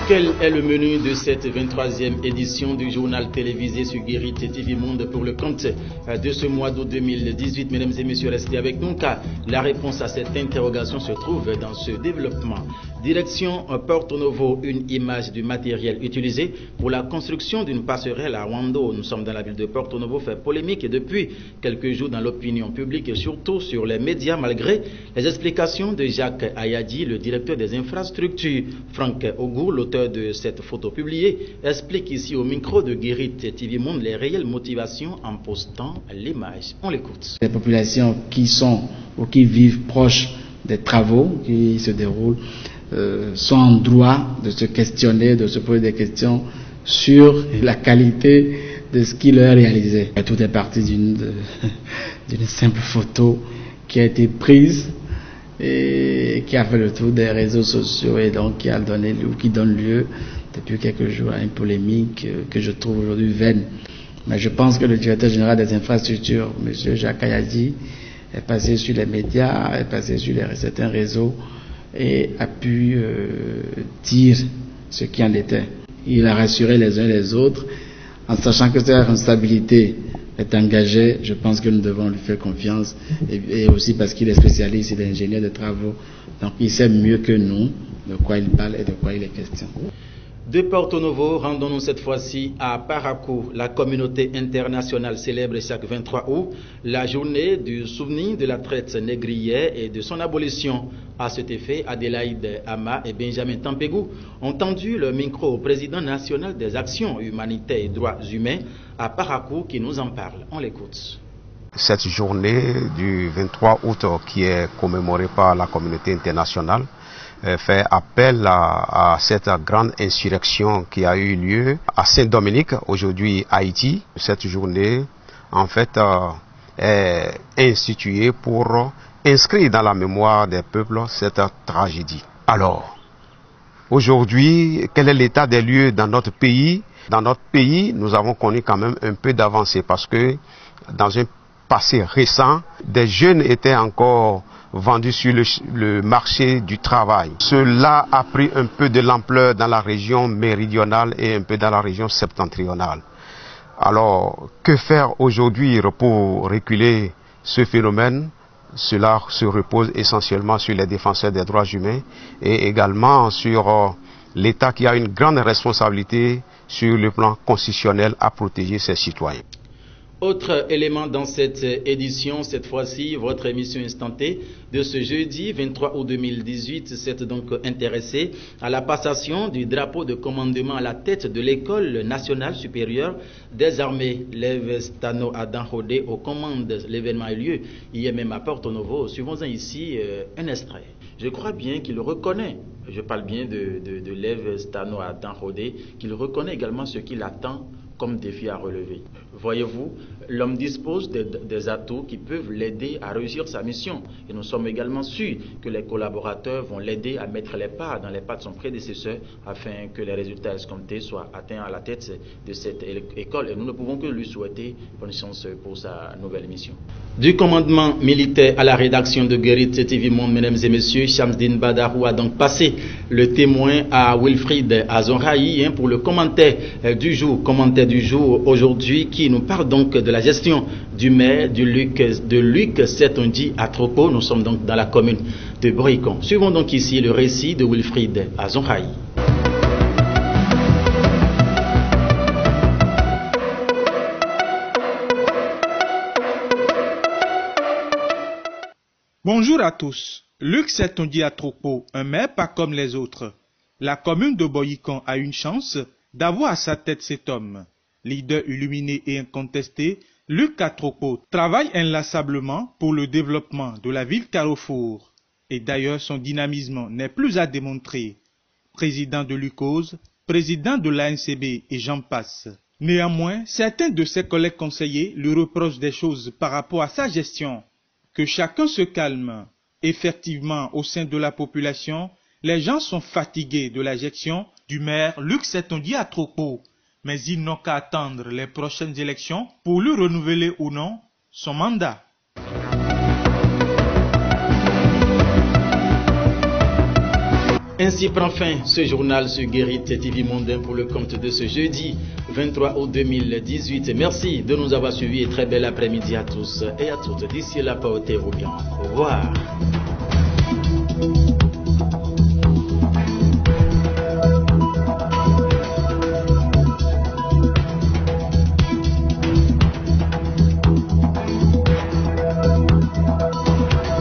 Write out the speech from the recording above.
Quel est le menu de cette 23e édition du journal télévisé sur Guérit TV Monde pour le compte de ce mois d'août 2018? Mesdames et messieurs, restez avec nous car la réponse à cette interrogation se trouve dans ce développement. Direction Porto Novo, une image du matériel utilisé pour la construction d'une passerelle à Wando. Nous sommes dans la ville de Porto Novo, fait polémique et depuis quelques jours dans l'opinion publique et surtout sur les médias malgré les explications de Jacques Ayadi, le directeur des infrastructures. Franck Ogour, l'auteur de cette photo publiée, explique ici au micro de Guérit TV Monde les réelles motivations en postant l'image. On l'écoute. Les populations qui sont ou qui vivent proches des travaux qui se déroulent sont en droit de se questionner, de se poser des questions sur la qualité de ce qui leur est réalisé. Et tout est parti d'une simple photo qui a été prise et qui a fait le tour des réseaux sociaux et donc qui donne lieu depuis quelques jours à une polémique que je trouve aujourd'hui vaine. Mais je pense que le directeur général des infrastructures, M. Jacques Ayadi, est passé sur les médias, est passé sur certains réseaux et a pu dire ce qui en était. Il a rassuré les uns les autres en sachant que sa responsabilité est engagé. Je pense que nous devons lui faire confiance et aussi parce qu'il est spécialiste, il est ingénieur de travaux, donc il sait mieux que nous de quoi il parle et de quoi il est question. De Porto Novo, rendons-nous cette fois-ci à Parakou. La communauté internationale célèbre chaque 23 août la journée du souvenir de la traite négrière et de son abolition. À cet effet, Adélaïde Ama et Benjamin Tampegou ont tendu le micro au président national des actions humanitaires et droits humains à Parakou qui nous en parle. On l'écoute. Cette journée du 23 août qui est commémorée par la communauté internationale fait appel à cette grande insurrection qui a eu lieu à Saint-Dominique, aujourd'hui Haïti. Cette journée, en fait, est instituée pour inscrire dans la mémoire des peuples cette tragédie. Alors, aujourd'hui, quel est l'état des lieux dans notre pays? Dans notre pays, nous avons connu quand même un peu d'avancée parce que dans un passé récent, des jeunes étaient encore vendus sur le marché du travail. Cela a pris un peu de l'ampleur dans la région méridionale et un peu dans la région septentrionale. Alors, que faire aujourd'hui pour reculer ce phénomène? Cela se repose essentiellement sur les défenseurs des droits humains et également sur l'État qui a une grande responsabilité sur le plan constitutionnel à protéger ses citoyens. Autre élément dans cette édition, cette fois-ci, votre émission instantée de ce jeudi 23 août 2018 s'est donc intéressée à la passation du drapeau de commandement à la tête de l'École nationale supérieure des armées. Lev Stano Adam Hodé aux commandes. L'événement a eu lieu hier même à Porto Novo. Suivons-en ici un extrait. Je crois bien qu'il reconnaît, je parle bien de Lev Stano Adam Hodé, qu'il reconnaît également ce qu'il attend comme défi à relever. Voyez-vous, l'homme dispose des atouts qui peuvent l'aider à réussir sa mission. Et nous sommes également sûrs que les collaborateurs vont l'aider à mettre les pas dans les pas de son prédécesseur afin que les résultats escomptés soient atteints à la tête de cette école. Et nous ne pouvons que lui souhaiter bonne chance pour sa nouvelle mission. Du commandement militaire à la rédaction de Guérit TV Monde, mesdames et messieurs, Shamsdine Badarou a donc passé le témoin à Wilfried Azonraï pour le commentaire du jour. Commentaire du jour aujourd'hui qui nous parle donc de la gestion du maire de Luc Setonji à Tropo. Nous sommes donc dans la commune de Bricon. Suivons donc ici le récit de Wilfried Azonraï. Bonjour à tous. Luc Setonji à Tropo, un maire pas comme les autres. La commune de Boyikan a une chance d'avoir à sa tête cet homme. Leader illuminé et incontesté, Luc Atropo travaille inlassablement pour le développement de la ville Carrefour. Et d'ailleurs, son dynamisme n'est plus à démontrer. Président de l'UCOSE, président de l'ANCB et j'en passe. Néanmoins, certains de ses collègues conseillers lui reprochent des choses par rapport à sa gestion. Que chacun se calme. Effectivement, au sein de la population, les gens sont fatigués de la gestion du maire Luc Setonji Atropo. Mais ils n'ont qu'à attendre les prochaines élections pour lui renouveler ou non son mandat. Ainsi prend fin ce journal sur Guérit TV Mondain pour le compte de ce jeudi 23 août 2018. Merci de nous avoir suivis et très bel après-midi à tous et à toutes. D'ici là, portez-vous bien. Au revoir.